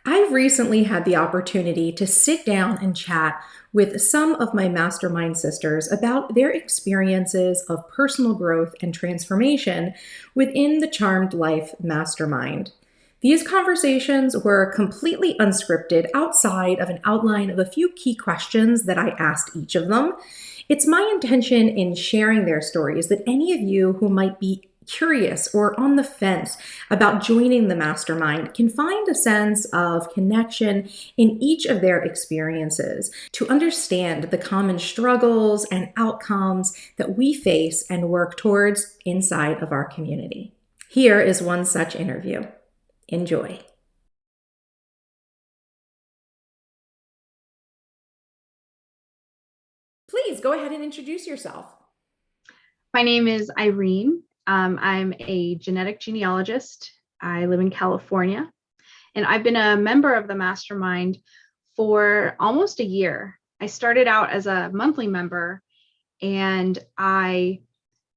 I've recently had the opportunity to sit down and chat with some of my mastermind sisters about their experiences of personal growth and transformation within the Charmed Life Mastermind. These conversations were completely unscripted outside of an outline of a few key questions that I asked each of them. It's my intention in sharing their stories that any of you who might be curious or on the fence about joining the mastermind can find a sense of connection in each of their experiences to understand the common struggles and outcomes that we face and work towards inside of our community. Here is one such interview. Enjoy. Please go ahead and introduce yourself. My name is Irene. I'm a genetic genealogist. I live in California, and I've been a member of the mastermind for almost a year. I started out as a monthly member, and I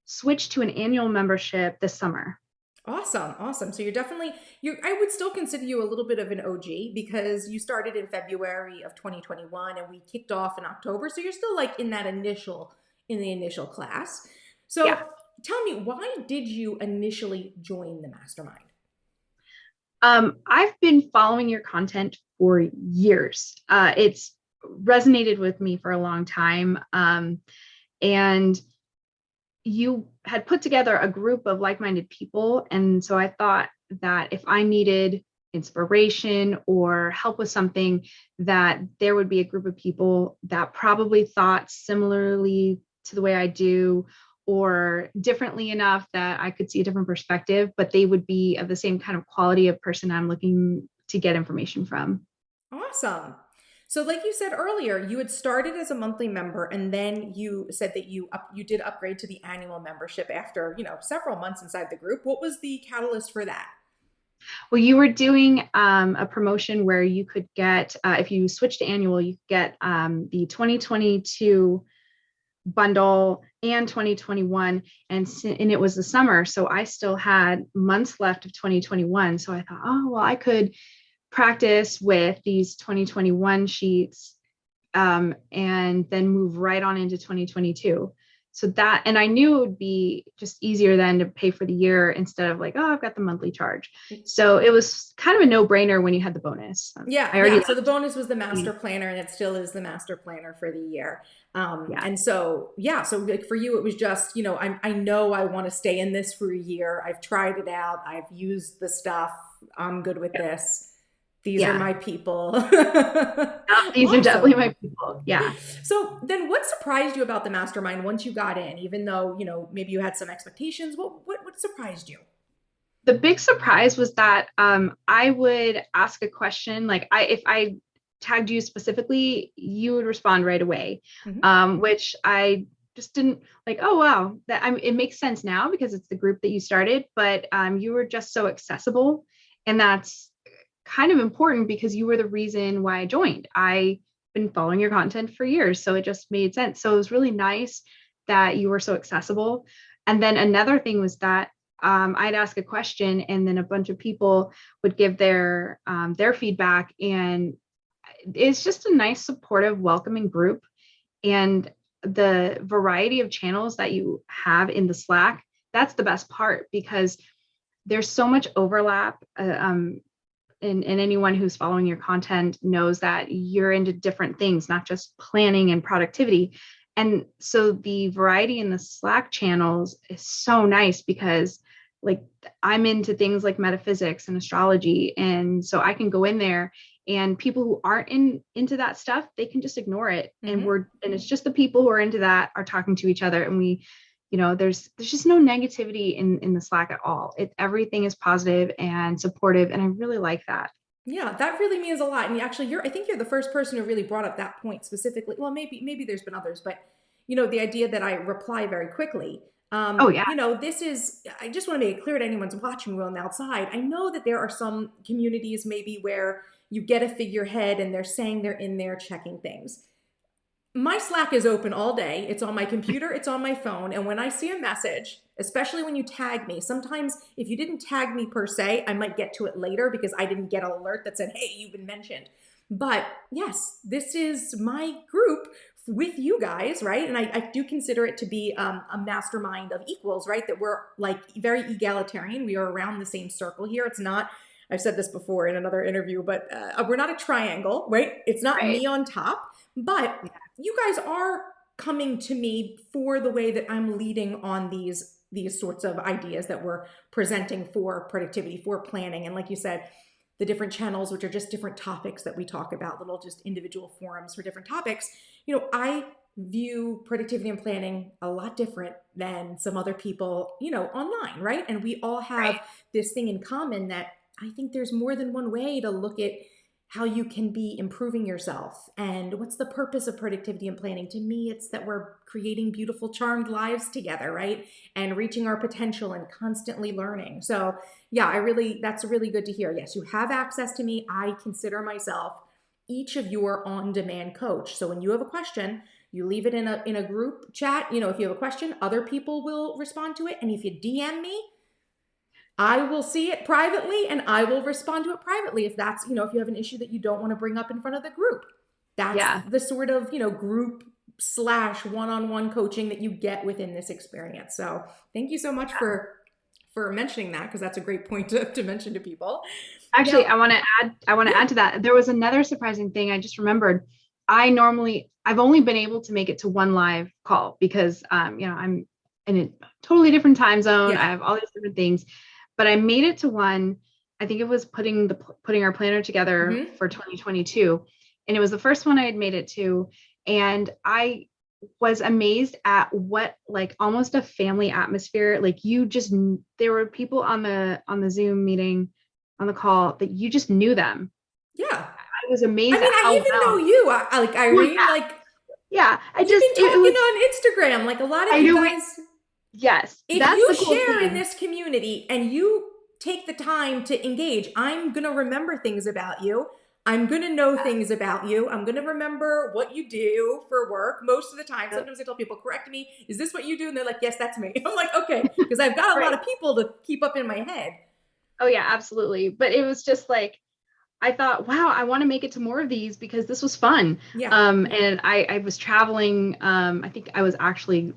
switched to an annual membership this summer. Awesome. Awesome. So I would still consider you a little bit of an OG because you started in February of 2021 and we kicked off in October. So you're still like in the initial class. So Yeah. tell me, why did you initially join the mastermind? I've been following your content for years. It's resonated with me for a long time. And you had put together a group of like-minded people. And so I thought that if I needed inspiration or help with something, that there would be a group of people that probably thought similarly to the way I do, or differently enough that I could see a different perspective, but they would be of the same kind of quality of person I'm looking to get information from. Awesome. So like you said earlier, you had started as a monthly member and then you said that you did upgrade to the annual membership after, several months inside the group. What was the catalyst for that? Well, you were doing a promotion where you could get, if you switch to annual, you could get the 2022 bundle and 2021, and it was the summer, so I still had months left of 2021. So I thought, oh well, I could practice with these 2021 sheets, and then move right on into 2022. So that, and I knew it would be just easier then to pay for the year instead of like, oh, I've got the monthly charge. So it was kind of a no-brainer when you had the bonus. Yeah, I already yeah. So the bonus was the master left. planner, and it still is the master planner for the year. Yeah. And so, yeah, so like for you, it was just, I know I want to stay in this for a year. I've tried it out. I've used the stuff. I'm good with this. These are Yeah. my people. These are definitely Awesome. my people. Yeah. So then what surprised you about the mastermind once you got in, even though, maybe you had some expectations? What surprised you? The big surprise was that I would ask a question, like if I tagged you specifically, you would respond right away, Mhm. which I just didn't like. Oh wow, it makes sense now because it's the group that you started, but you were just so accessible, and that's kind of important because you were the reason why I joined. I've been following your content for years, so it just made sense. So it was really nice that you were so accessible. And then another thing was that I'd ask a question, and then a bunch of people would give their feedback, and it's just a nice, supportive, welcoming group. And the variety of channels that you have in the Slack, that's the best part because there's so much overlap. And anyone who's following your content knows that you're into different things, not just planning and productivity. And so the variety in the Slack channels is so nice because like I'm into things like metaphysics and astrology. And so I can go in there, and people who aren't into that stuff, they can just ignore it. And Mhm. it's just the people who are into that are talking to each other. And there's just no negativity in the Slack at all. Everything is positive and supportive. And I really like that. Yeah, that really means a lot. And actually, I think you're the first person who really brought up that point specifically. Well, maybe there's been others, but the idea that I reply very quickly. Oh yeah. This is. I just want to make it clear to anyone who's watching on the outside. I know that there are some communities maybe where you get a figurehead and they're saying they're in there checking things. My Slack is open all day. It's on my computer, it's on my phone. And when I see a message, especially when you tag me, sometimes if you didn't tag me per se, I might get to it later because I didn't get an alert that said, hey, you've been mentioned. But yes, this is my group with you guys, right? And I do consider it to be a mastermind of equals, right? That we're like very egalitarian. We are around the same circle here. It's not, I've said this before in another interview, but we're not a triangle, right? It's not Right. me on top, but you guys are coming to me for the way that I'm leading on these sorts of ideas that we're presenting for productivity, for planning. And like you said, the different channels, which are just different topics that we talk about, little just individual forums for different topics. I view productivity and planning a lot different than some other people, online, right? And we all have Right. this thing in common that I think there's more than one way to look at how you can be improving yourself. And what's the purpose of productivity and planning? To me, it's that we're creating beautiful, charmed lives together, right? And reaching our potential and constantly learning. So, yeah, that's really good to hear. Yes, you have access to me. I consider myself each of your on-demand coach. So when you have a question, you leave it in a group chat. If you have a question, other people will respond to it. And if you DM me, I will see it privately and I will respond to it privately if that's, if you have an issue that you don't want to bring up in front of the group. That's Yeah. the sort of, group slash one-on-one coaching that you get within this experience. So thank you so much for mentioning that, because that's a great point to mention to people. Actually, Now, I want to add to that. There was another surprising thing I just remembered. I've only been able to make it to one live call because I'm in a totally different time zone. I yeah. have all these different things, but I made it to one. I think it was putting our planner together Mm-hmm. for 2022, and it was the first one I had made it to, and I was amazed at what, like, almost a family atmosphere. Like, there were people on the Zoom meeting, on the call, that you just knew them. Yeah. I was I amazed mean, at how I even know well. you, like Well, Irene, yeah, like yeah. you've been It talking was. on Instagram, like a lot of I you know. guys. Yes, If that's you the cool share in thing. this community and you take the time to engage, I'm going to remember things about you. I'm going to know things about you. I'm going to remember what you do for work most of the time. Yep. Sometimes I tell people, correct me, is this what you do? And they're like, yes, that's me. I'm like, okay, because I've got a lot Right. of people to keep up in my head. Oh yeah, absolutely. But it was just like, I thought, wow, I want to make it to more of these because this was fun. Yeah. And I was traveling. I think I was actually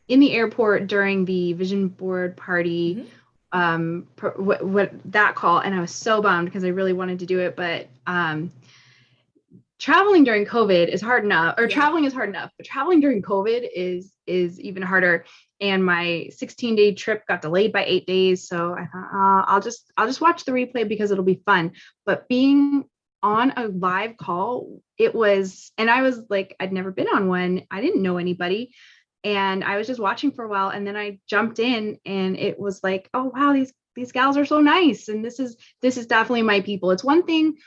in the airport during the vision board party, Mm-hmm. what that call, and I was so bummed because I really wanted to do it, but traveling during COVID is hard enough, or Yeah. traveling is hard enough, but traveling during COVID is even harder. And my 16-day trip got delayed by 8 days, so I thought, I'll just watch the replay because it'll be fun. But being on a live call, and I was like, I'd never been on one. I didn't know anybody, and I was just watching for a while, and then I jumped in, and it was like, oh wow, these gals are so nice, and this is definitely my people. It's one thing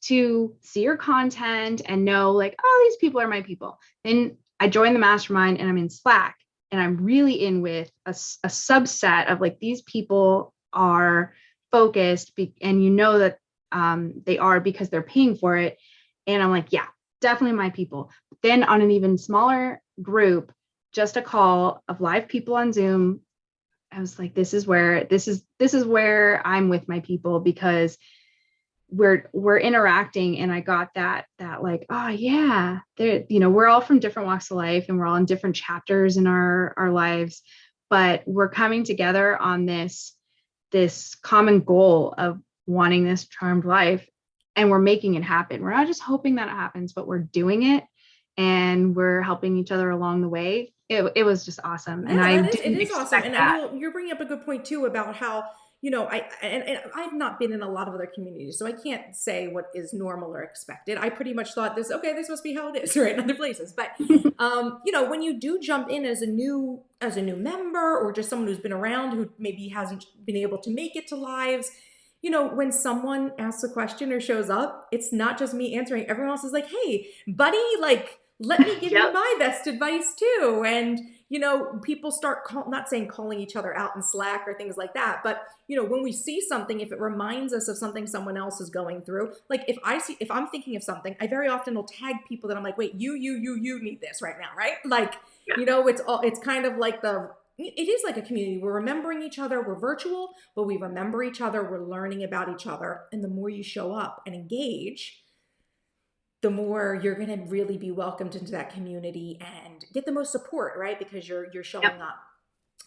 to see your content and know, like, oh, these people are my people. Then I joined the mastermind and I'm in Slack, and I'm really in with a subset of, like, these people are focused, and that they are because they're paying for it. And I'm like, yeah, definitely my people. Then on an even smaller group, just a call of live people on Zoom, I was like, this is where I'm with my people, because we're interacting, and I got that like, oh yeah, we're all from different walks of life, and we're all in different chapters in our lives, but we're coming together on this common goal of wanting this charmed life, and we're making it happen. We're not just hoping that it happens, but we're doing it, and we're helping each other along the way. It was just awesome, and Yeah, I it didn't is awesome. expect And that. you're bringing up a good point too about how, and I've not been in a lot of other communities, so I can't say what is normal or expected. I pretty much thought this must be how it is, right, in other places. But when you do jump in as a new member, or just someone who's been around who maybe hasn't been able to make it to lives, when someone asks a question or shows up, it's not just me answering. Everyone else is like, hey, buddy, like, let me give you Yep. my best advice too. And, people start not saying calling each other out in Slack or things like that, but when we see something, if it reminds us of something someone else is going through, like if I'm thinking of something, I very often will tag people that I'm like, wait, you need this right now, right? Like, it's kind of like it is like a community. We're remembering each other. We're virtual, but we remember each other. We're learning about each other. And the more you show up and engage, the more you're going to really be welcomed into that community and get the most support, right? Because you're showing up.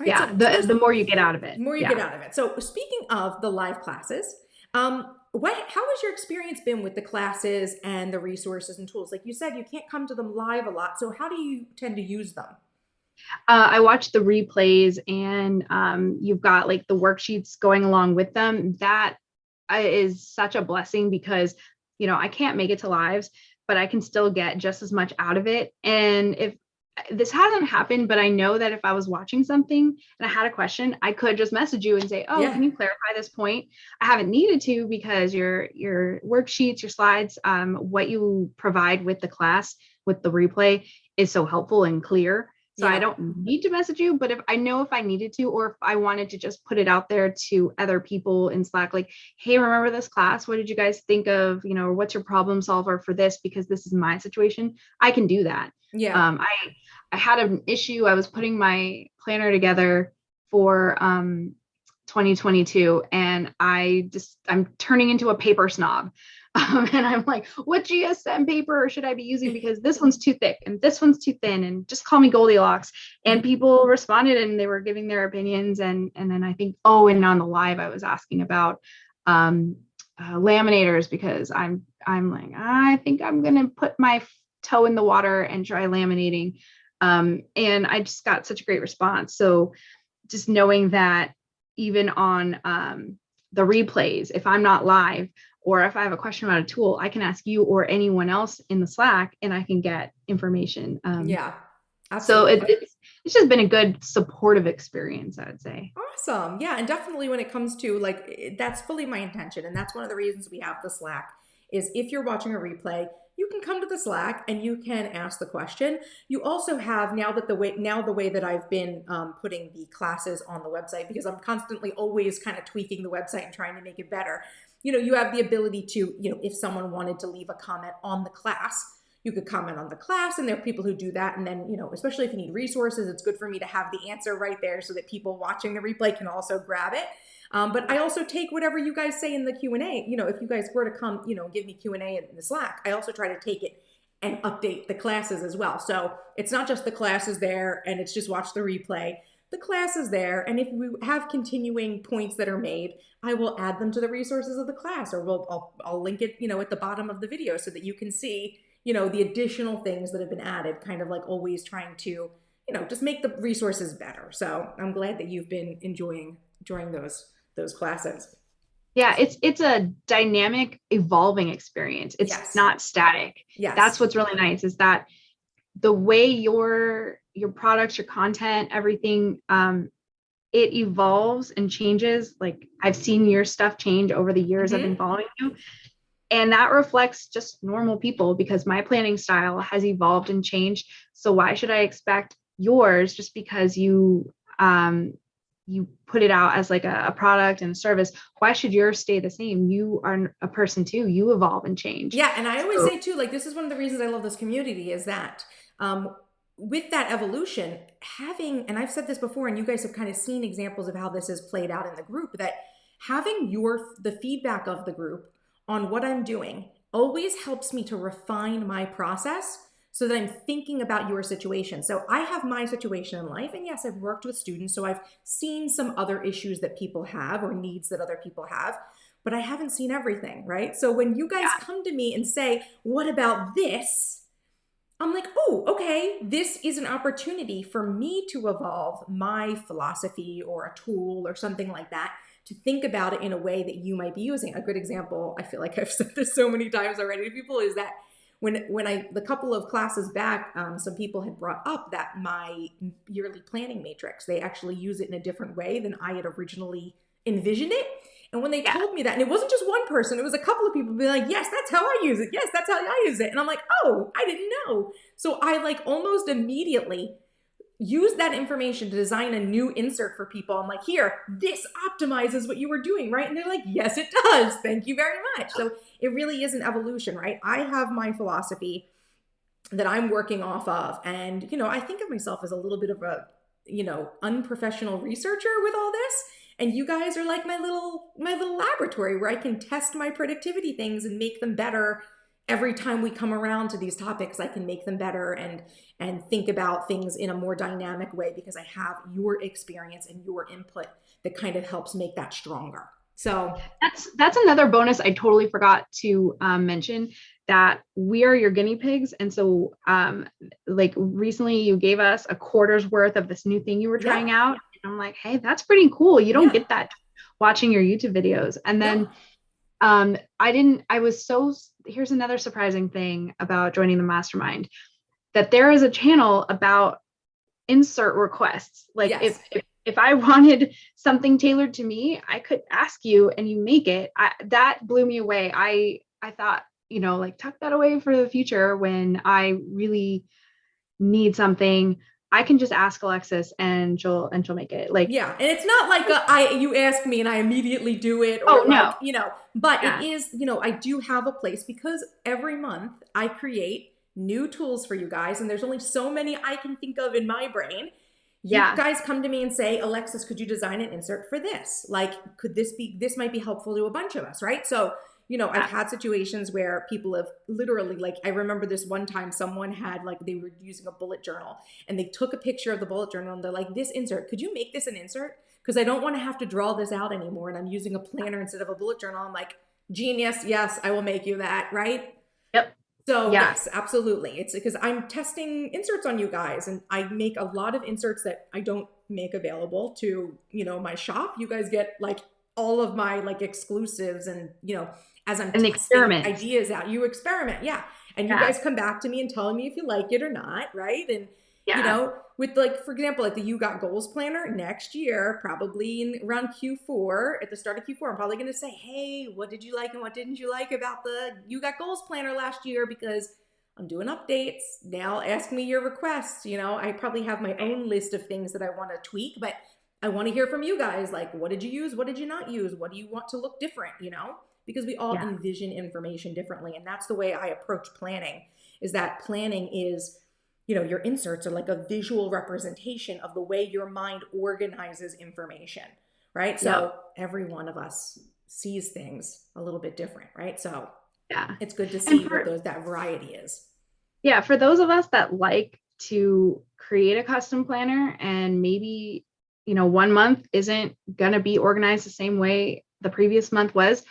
Right, yeah, so the more you get out of it. The more you get out of it. So speaking of the live classes, how has your experience been with the classes and the resources and tools? Like you said, you can't come to them live a lot. So how do you tend to use them? I watch the replays, and you've got like the worksheets going along with them. That is such a blessing because, I can't make it to lives, but I can still get just as much out of it. And if this hasn't happened, but I know that if I was watching something and I had a question, I could just message you and say, oh, can you clarify this point? I haven't needed to because your worksheets, your slides, what you provide with the class, with the replay is so helpful and clear. So I don't need to message you, but if I needed to, or if I wanted to just put it out there to other people in Slack, like, hey, remember this class? What did you guys think of, or what's your problem solver for this? Because this is my situation. I can do that. Yeah. I had an issue. I was putting my planner together for 2022, and I'm turning into a paper snob. And I'm like, what GSM paper should I be using? Because this one's too thick and this one's too thin, and just call me Goldilocks. And people responded and they were giving their opinions. And then I think, and on the live, I was asking about laminators, because I'm like, I think I'm going to put my toe in the water and try laminating. And I just got such a great response. So just knowing that even on the replays, if I'm not live, or if I have a question about a tool, I can ask you or anyone else in the Slack, and I can get information. Absolutely. So it's just been a good supportive experience, I would say. Awesome. Yeah. And definitely when it comes to that's fully my intention. And that's one of the reasons we have the Slack is if you're watching a replay, you can come to the Slack and you can ask the question. You also have the way that I've been putting the classes on the website, because I'm constantly always kind of tweaking the website and trying to make it better. You have the ability to, if someone wanted to leave a comment on the class, you could comment on the class, and there are people who do that. And then, especially if you need resources, it's good for me to have the answer right there so that people watching the replay can also grab it. But I also take whatever you guys say in the Q&A. If you guys were to come, give me Q&A in the Slack, I also try to take it and update the classes as well. So it's not just the classes there and it's just watch the replay. The class is there, and if we have continuing points that are made, I will add them to the resources of the class, or I'll link it, at the bottom of the video so that you can see, the additional things that have been added, kind of like always trying to, just make the resources better. So I'm glad that you've been enjoying those classes. Yeah, it's a dynamic, evolving experience. It's not static. Yes. That's what's really nice, is that the way your products, your content, everything, it evolves and changes. Like I've seen your stuff change over the years I've been following you. And that reflects just normal people, because my planning style has evolved and changed. So why should I expect yours just because you put it out as like a product and a service? Why should yours stay the same? You are a person too. You evolve and change. Yeah. And I always say too, this is one of the reasons I love this community, is that with that evolution, and I've said this before, and you guys have kind of seen examples of how this has played out in the group, that having the feedback of the group on what I'm doing always helps me to refine my process so that I'm thinking about your situation. So I have my situation in life, and yes, I've worked with students, so I've seen some other issues that people have or needs that other people have, but I haven't seen everything, right? So when you guys come to me and say, what about this? I'm like, oh, okay, this is an opportunity for me to evolve my philosophy or a tool or something like that, to think about it in a way that you might be using. A good example, I feel like I've said this so many times already to people, is that the couple of classes back, some people had brought up that my yearly planning matrix, they actually use it in a different way than I had originally envisioned it. And when they told me that, and it wasn't just one person, it was a couple of people being like, yes, that's how I use it. Yes, that's how I use it. And I'm like, oh, I didn't know. So I almost immediately use that information to design a new insert for people. I'm like, here, this optimizes what you were doing, right? And they're like, yes, it does. Thank you very much. So it really is an evolution, right? I have my philosophy that I'm working off of. And, I think of myself as a little bit of a, unprofessional researcher with all this. And you guys are like my little laboratory where I can test my productivity things and make them better. Every time we come around to these topics, I can make them better and think about things in a more dynamic way because I have your experience and your input that kind of helps make that stronger. So that's another bonus I totally forgot to mention, that we are your guinea pigs. And so like recently you gave us a quarter's worth of this new thing you were trying out. And I'm like, hey, that's pretty cool. You don't get that watching your YouTube videos. And then here's another surprising thing about joining the mastermind, that there is a channel about insert requests. Like if I wanted something tailored to me, I could ask you and you make it. That blew me away. I thought, like tuck that away for the future when I really need something. I can just ask Alexis and she'll make it. Like, and it's not like you ask me and I immediately do it, or but it is, I do have a place because every month I create new tools for you guys, and there's only so many I can think of in my brain. You guys come to me and say, Alexis, could you design an insert for this? Like, this might be helpful to a bunch of us, right? So, I've had situations where people have literally, like, I remember this one time someone had, they were using a bullet journal and they took a picture of the bullet journal and they're like, this insert, could you make this an insert? Because I don't want to have to draw this out anymore. And I'm using a planner instead of a bullet journal. I'm like, genius. Yes, I will make you that. Right. Yep. So yes, absolutely. It's because I'm testing inserts on you guys, and I make a lot of inserts that I don't make available to, my shop. You guys get all of my exclusives and, as I'm testing ideas out, you experiment. Yeah. And you guys come back to me and tell me if you like it or not. Right. And, with for example, the You Got Goals planner next year, probably around Q4, at the start of Q4, I'm probably going to say, hey, what did you like and what didn't you like about the You Got Goals planner last year? Because I'm doing updates. Now ask me your requests. I probably have my own list of things that I want to tweak, but I want to hear from you guys. Like, what did you use? What did you not use? What do you want to look different? Because we all envision information differently. And that's the way I approach planning, is that planning is, your inserts are like a visual representation of the way your mind organizes information, right? So every one of us sees things a little bit different, right? So it's good to see what that variety is. Yeah, for those of us that like to create a custom planner, and maybe, 1 month isn't gonna be organized the same way the previous month was,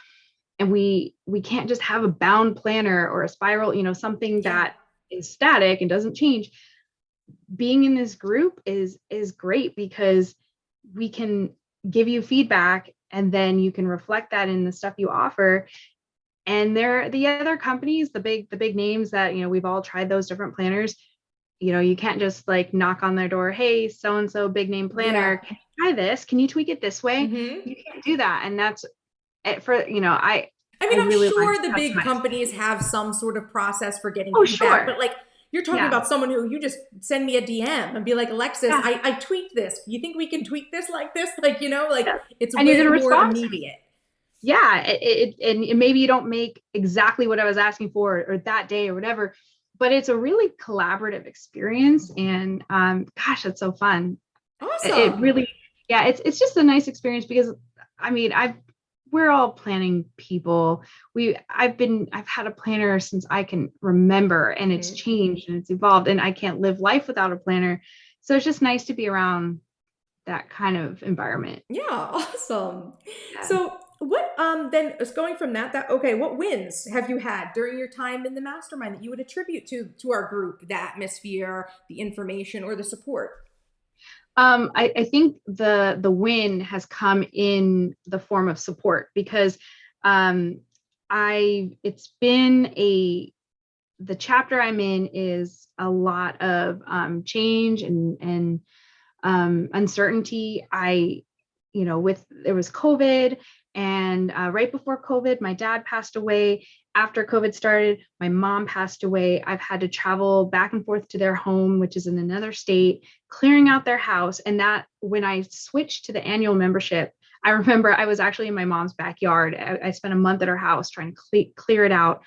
and we can't just have a bound planner or a spiral, something that is static and doesn't change. Being in this group is great because we can give you feedback, and then you can reflect that in the stuff you offer. And the other companies, the big names that, we've all tried those different planners. You can't just knock on their door, hey, so-and-so big name planner, can you try this? Can you tweak it this way? Mm-hmm. You can't do that. And that's for, I'm really sure the big companies have some sort of process for getting feedback, but you're talking about someone who you just send me a DM and be like, Alexis, I tweaked this. You think we can tweak this like this? It's and way more immediate. Yeah. And maybe you don't make exactly what I was asking for or that day or whatever, but it's a really collaborative experience. And gosh, it's so fun. Awesome. It really, it's just a nice experience because we're all planning people. I've had a planner since I can remember, and it's changed and it's evolved, and I can't live life without a planner. So it's just nice to be around that kind of environment. Yeah. Awesome. Yeah. So what, then going from what wins have you had during your time in the mastermind that you would attribute to our group, the atmosphere, the information, or the support? I think the win has come in the form of support, because it's been the chapter I'm in is a lot of change and uncertainty. There was COVID, And right before COVID, my dad passed away. After COVID started, my mom passed away. I've had to travel back and forth to their home, which is in another state, clearing out their house. And that when I switched to the annual membership, I remember I was actually in my mom's backyard. I spent a month at her house trying to clear it out.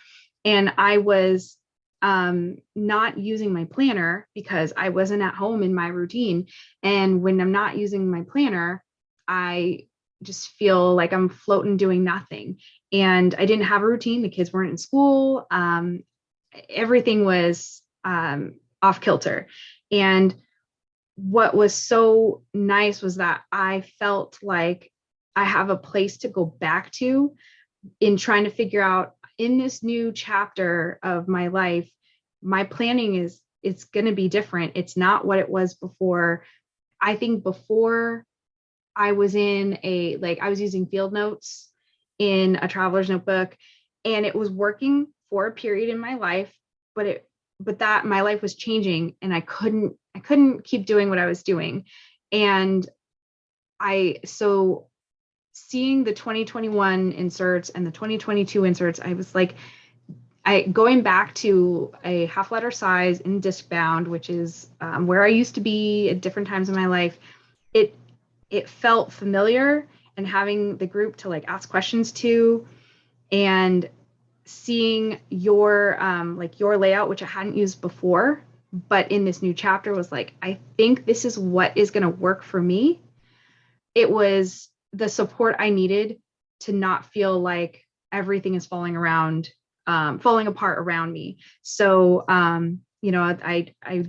And I was not using my planner because I wasn't at home in my routine. And when I'm not using my planner, I just feel like I'm floating doing nothing. And I didn't have a routine. The kids weren't in school. Everything was off kilter. And what was so nice was that I felt like I have a place to go back to in trying to figure out in this new chapter of my life, my planning is it's going to be different. It's not what it was before. I think before I was I was using field notes in a traveler's notebook, and it was working for a period in my life, but that my life was changing and I couldn't keep doing what I was doing. And so seeing the 2021 inserts and the 2022 inserts, I was like, going back to a half letter size in disc bound, which is where I used to be at different times in my life. It felt familiar, and having the group to like ask questions to, and seeing your your layout, which I hadn't used before, but in this new chapter was like, I think this is what is going to work for me. It was the support I needed to not feel like everything is falling apart around me. So, I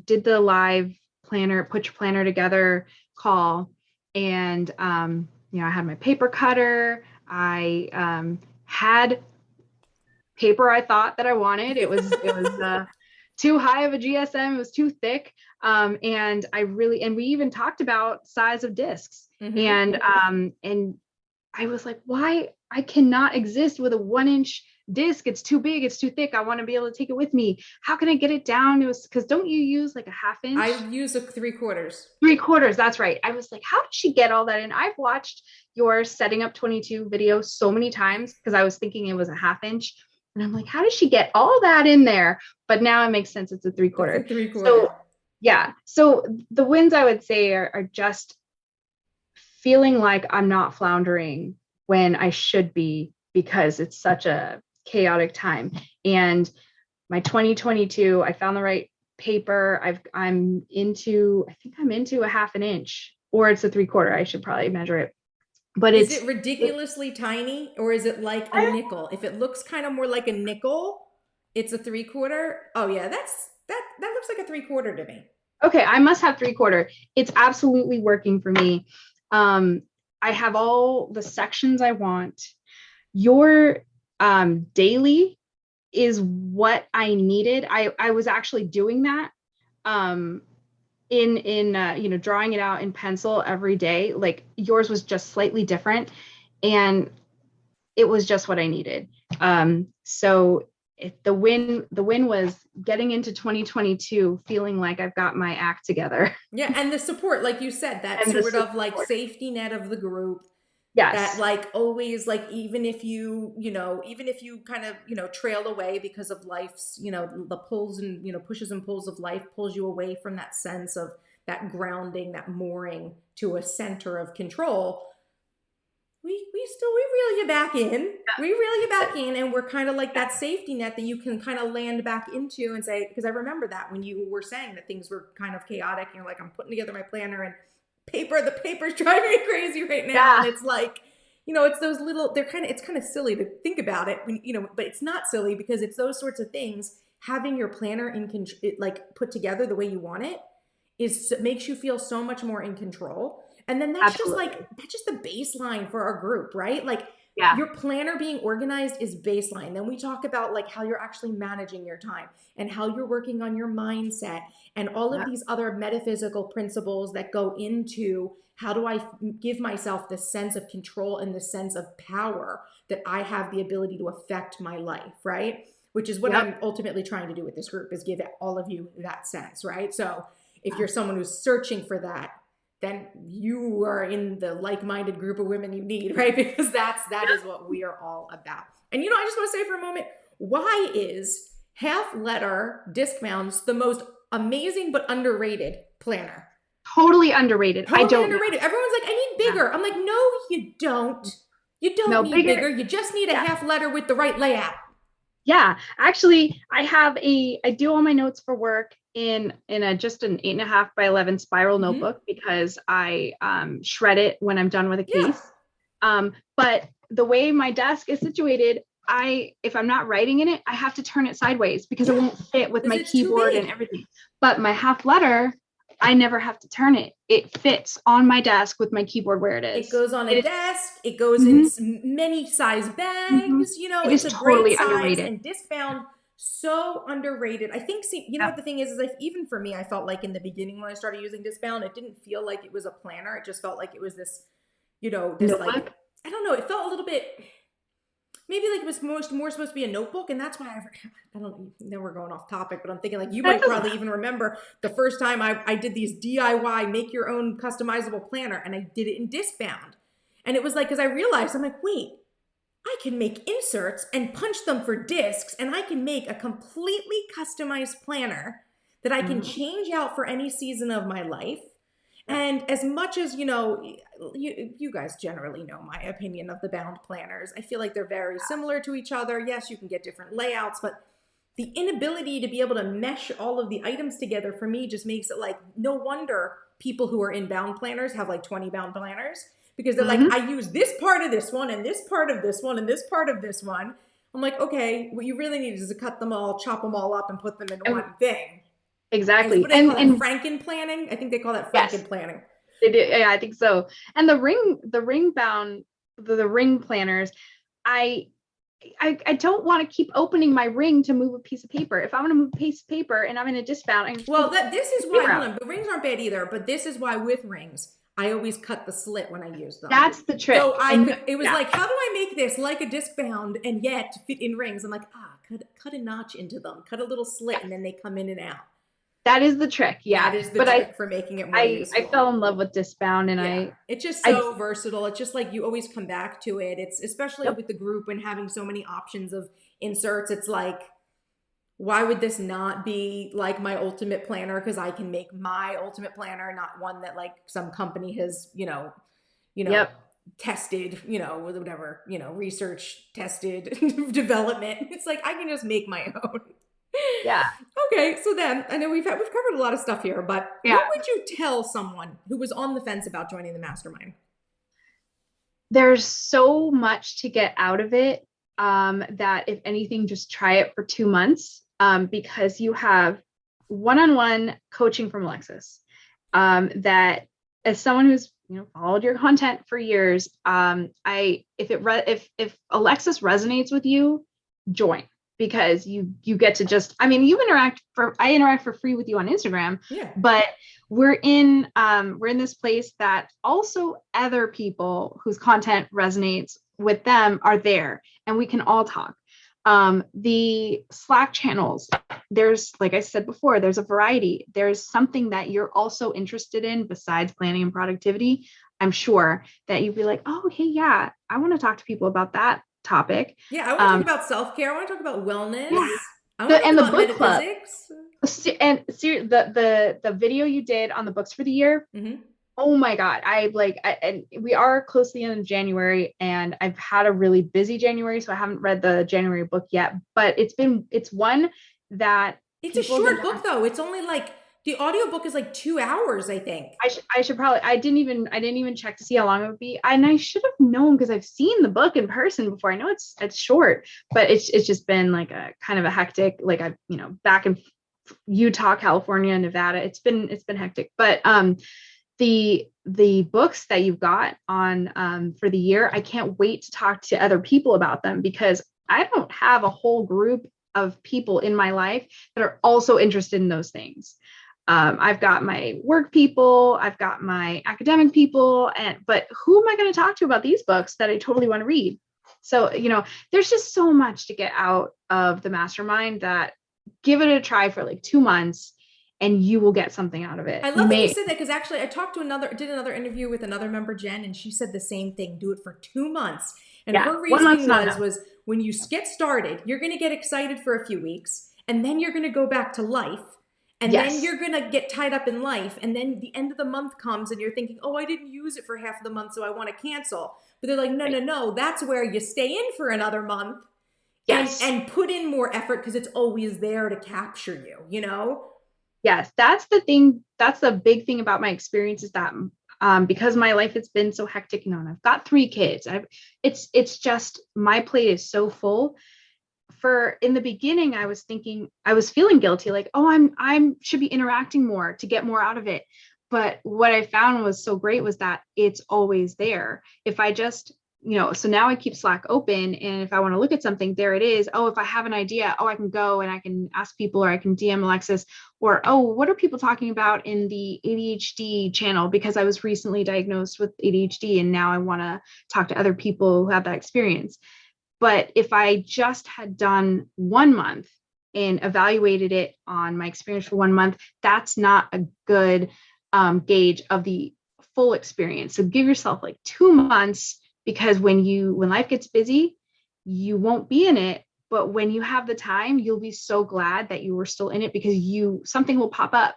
did the live planner, put your planner together call. And, I had my paper cutter. I had paper I thought that I wanted. It was too high of a GSM. It was too thick. And we even talked about size of discs. Mm-hmm. And I was like, why? I cannot exist with a 1-inch disc. It's too big. It's too thick. I want to be able to take it with me. How can I get it down? It was because don't you use like a 1/2 inch? I use a 3/4. 3/4. That's right. I was like, how did she get all that in? I've watched your setting up 22 video so many times because I was thinking it was a 1/2 inch. And I'm like, how did she get all that in there? But now it makes sense. It's a 3/4. It's a 3/4. So yeah. So the wins I would say are just feeling like I'm not floundering when I should be, because it's such a chaotic time. And my 2022, I found the right paper. I think I'm into a 1/2 inch, or it's a 3/4. I should probably measure it. But is it ridiculously tiny, or is it like a nickel? If it looks kind of more like a nickel, it's a 3/4. Oh yeah, that looks like a 3/4 to me. Okay, I must have 3/4. It's absolutely working for me. I have all the sections I want. Your daily is what I needed. I was actually doing that in drawing it out in pencil every day. Like yours was just slightly different, and it was just what I needed. So the win was getting into 2022 feeling like I've got my act together. Yeah, and the support, like you said, that sort of like safety net of the group. Yes. That like always, like even if you kind of, trail away because of life's, the pulls and, pushes and pulls of life pulls you away from that sense of that grounding, that mooring to a center of control. We reel you back in. Yeah. We reel you back in, and we're kind of like that safety net that you can kind of land back into and say, because I remember that when you were saying that things were kind of chaotic, and you're like, I'm putting together my planner and the paper's driving me crazy right now. Yeah. And it's like, it's those little, it's kind of silly to think about it, but it's not silly because it's those sorts of things. Having your planner like put together the way you want it makes you feel so much more in control. And then that's just the baseline for our group, right? Like your planner being organized is baseline. Then we talk about like how you're actually managing your time and how you're working on your mindset and all of these other metaphysical principles that go into how do I give myself the sense of control and the sense of power that I have the ability to affect my life, right? Which is what I'm ultimately trying to do with this group, is give all of you that sense, right? So if you're someone who's searching for that, then you are in the like-minded group of women you need, right? Because that is what we are all about. And I just want to say for a moment, why is half letter disc bounds the most amazing but underrated planner? Totally underrated. Totally I don't underrated. Everyone's like, I need bigger. I'm like, no, you don't. You don't need bigger. You just need a half letter with the right layout. Yeah, actually, I do all my notes for work in just an 8.5 by 11 spiral notebook, because I shred it when I'm done with a case. But the way my desk is situated, if I'm not writing in it, I have to turn it sideways because it won't fit with my keyboard and everything. But my half letter, I never have to turn it. It fits on my desk with my keyboard where it is. It goes on a desk. It goes in many size bags. It's a totally great size underrated. And disc bound, so underrated. I think, what the thing is like, even for me, I felt like in the beginning when I started using disc bound, it didn't feel like it was a planner. It just felt like it was this, this like, I don't know. It felt a little bit, maybe like it was more supposed to be a notebook. And that's why I don't know, we're going off topic, but I'm thinking like you might probably even remember the first time I did these DIY, make your own customizable planner, and I did it in disc bound. And it was like, because I realized, I'm like, wait, I can make inserts and punch them for discs, and I can make a completely customized planner that I can change out for any season of my life. And as much as, you guys generally know my opinion of the bound planners, I feel like they're very similar to each other. Yes, you can get different layouts, but the inability to be able to mesh all of the items together for me just makes it like, no wonder people who are in bound planners have like 20 bound planners, because they're like, I use this part of this one and this part of this one and this part of this one. I'm like, okay, what you really need is to cut them all, chop them all up and put them in one thing. Exactly. And Franken planning. I think they call that Franken planning. They do. Yeah, I think so. And the ring bound, the ring planners, I don't want to keep opening my ring to move a piece of paper. If I want to move a piece of paper and I'm in a disc bound, this is why the rings aren't bad either. But this is why with rings, I always cut the slit when I use them. That's the trick. So it was like, how do I make this like a disc bound and yet fit in rings? I'm like, cut a notch into them, cut a little slit, and then they come in and out. That is the trick. Yeah. That is the trick for making it more useful. I fell in love with disc bound, and it's just so versatile. It's just like you always come back to it. It's especially with the group and having so many options of inserts. It's like, why would this not be like my ultimate planner? Because I can make my ultimate planner, not one that like some company has, tested, whatever, research tested development. It's like, I can just make my own. Yeah. Okay. So then I know we've covered a lot of stuff here, but what would you tell someone who was on the fence about joining the mastermind? There's so much to get out of it. That if anything, just try it for 2 months. Because you have one-on-one coaching from Alexis. That as someone who's followed your content for years, if Alexis resonates with you, join. Because you get to just, I interact for free with you on Instagram, but we're in this place that also other people whose content resonates with them are there, and we can all talk. The Slack channels, there's, like I said before, there's a variety. There's something that you're also interested in besides planning and productivity. I'm sure that you'd be like, oh, hey, yeah, I want to talk to people about that topic. Yeah, I want to talk about self-care. I want to talk about wellness. Yeah. I want to talk about book metaphysics. And the video you did on the books for the year. Oh my God. And we are close to the end of January, and I've had a really busy January, so I haven't read the January book yet, but it's one that it's a short book though. It's only like, the audiobook is like 2 hours, I think. I should probably, I didn't even check to see how long it would be. And I should have known, because I've seen the book in person before. I know it's short, but it's just been like a kind of a hectic, like back in Utah, California, Nevada. It's been hectic, but, the books that you've got on, for the year, I can't wait to talk to other people about them, because I don't have a whole group of people in my life that are also interested in those things. I've got my work people, I've got my academic people, but who am I going to talk to about these books that I totally want to read? So, there's just so much to get out of the mastermind, that give it a try for like 2 months and you will get something out of it. I love that you said that, because actually I did another interview with another member, Jen, and she said the same thing. Do it for 2 months. And her reasoning was when you get started, you're going to get excited for a few weeks, and then you're going to go back to life. And then you're going to get tied up in life. And then the end of the month comes and you're thinking, oh, I didn't use it for half of the month, so I want to cancel. But they're like, no. That's where you stay in for another month and put in more effort, because it's always there to capture you, you know? Yes, that's the thing. That's the big thing about my experience, is that because my life has been so hectic, and I've got 3 kids. It's just, my plate is so full. In the beginning, I was feeling guilty, like, oh, I'm should be interacting more to get more out of it. But what I found was so great was that it's always there. If I just, so now I keep Slack open, and if I want to look at something, there it is. Oh, if I have an idea, I can go and I can ask people, or I can DM Alexis, or, oh, what are people talking about in the ADHD channel? Because I was recently diagnosed with ADHD, and now I want to talk to other people who have that experience. But if I just had done 1 month and evaluated it on my experience for 1 month, that's not a good gauge of the full experience. So give yourself like 2 months, because when life gets busy, you won't be in it. But when you have the time, you'll be so glad that you were still in it, because something will pop up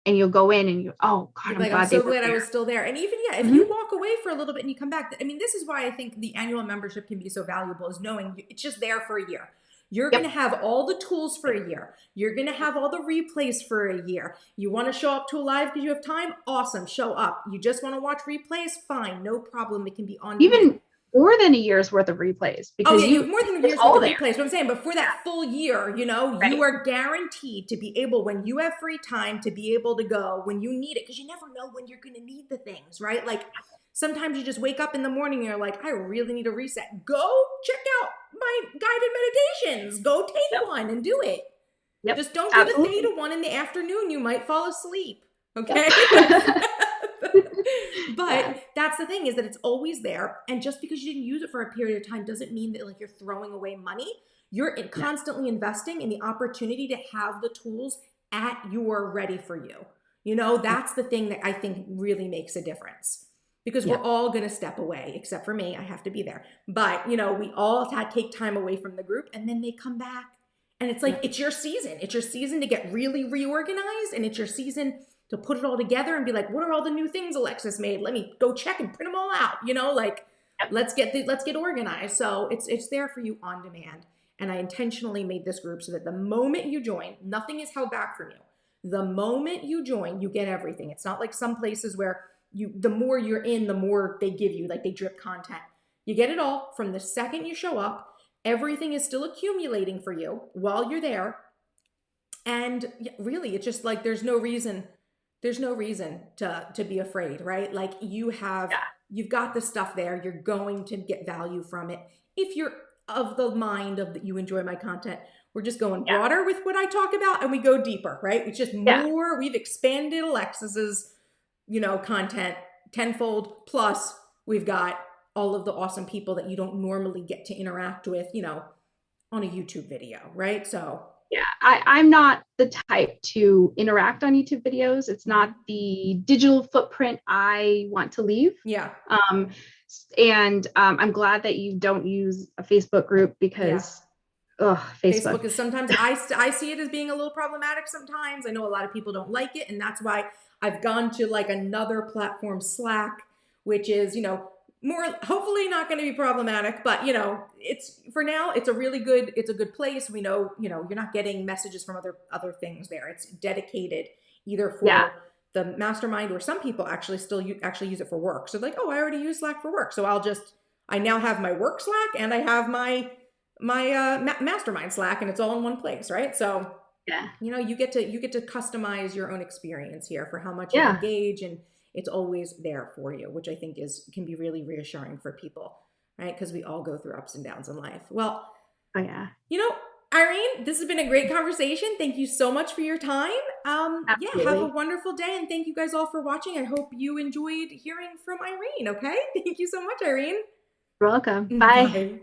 and you'll go in and oh God, I'm so glad I was still there. And even, if you walk away for a little bit and you come back, I mean, this is why I think the annual membership can be so valuable, is knowing it's just there for a year. You're going to have all the tools for a year. You're going to have all the replays for a year. You want to show up to a live because you have time? Awesome. Show up. You just want to watch replays? Fine. No problem. It can be on even more than a year's worth of replays, because you have more than a year's worth of replays. What I'm saying, but for that full year, you are guaranteed to be able, when you have free time, to be able to go when you need it, because you never know when you're going to need the things, right? Like sometimes you just wake up in the morning and you're like, I really need a reset. Go check out my guided meditations. Go take one and do it. Just don't do the theta one in the afternoon. You might fall asleep. Okay. But that's the thing, is that it's always there. And just because you didn't use it for a period of time doesn't mean that like you're throwing away money. You're constantly investing in the opportunity to have the tools at your ready for you. That's the thing that I think really makes a difference, because we're all going to step away, except for me. I have to be there. But, we all take time away from the group, and then they come back. And it's like, it's your season. It's your season to get really reorganized, and it's your season to put it all together and be like, what are all the new things Alexis made? Let me go check and print them all out. Let's get organized. So it's there for you on demand. And I intentionally made this group so that the moment you join, nothing is held back from you. The moment you join, you get everything. It's not like some places where the more you're in, the more they give you, like they drip content. You get it all from the second you show up. Everything is still accumulating for you while you're there. And really, it's just like, there's no reason to be afraid, right? Like you've got the stuff there. You're going to get value from it. If you're of the mind of that you enjoy my content, we're just going broader with what I talk about, and we go deeper, right? It's just more, we've expanded Alexis's, content tenfold, plus we've got all of the awesome people that you don't normally get to interact with, on a YouTube video, right? So I'm not the type to interact on YouTube videos. It's not the digital footprint I want to leave. And I'm glad that you don't use a Facebook group, because Facebook is sometimes, I see it as being a little problematic sometimes. I know a lot of people don't like it, and that's why I've gone to like another platform, Slack, which is, more hopefully not going to be problematic, but it's for now, it's a good place. We know, you're not getting messages from other things there. It's dedicated either for the mastermind, or some people actually use it for work. So like, oh, I already use Slack for work. So I now have my work Slack, and I have my mastermind Slack, and it's all in one place. Right. So you get to customize your own experience here for how much you engage, and it's always there for you, which I think can be really reassuring for people, right? Because we all go through ups and downs in life. Well, Irene, this has been a great conversation. Thank you so much for your time. Have a wonderful day, and thank you guys all for watching. I hope you enjoyed hearing from Irene. Okay, thank you so much, Irene. You're welcome. Bye. Bye.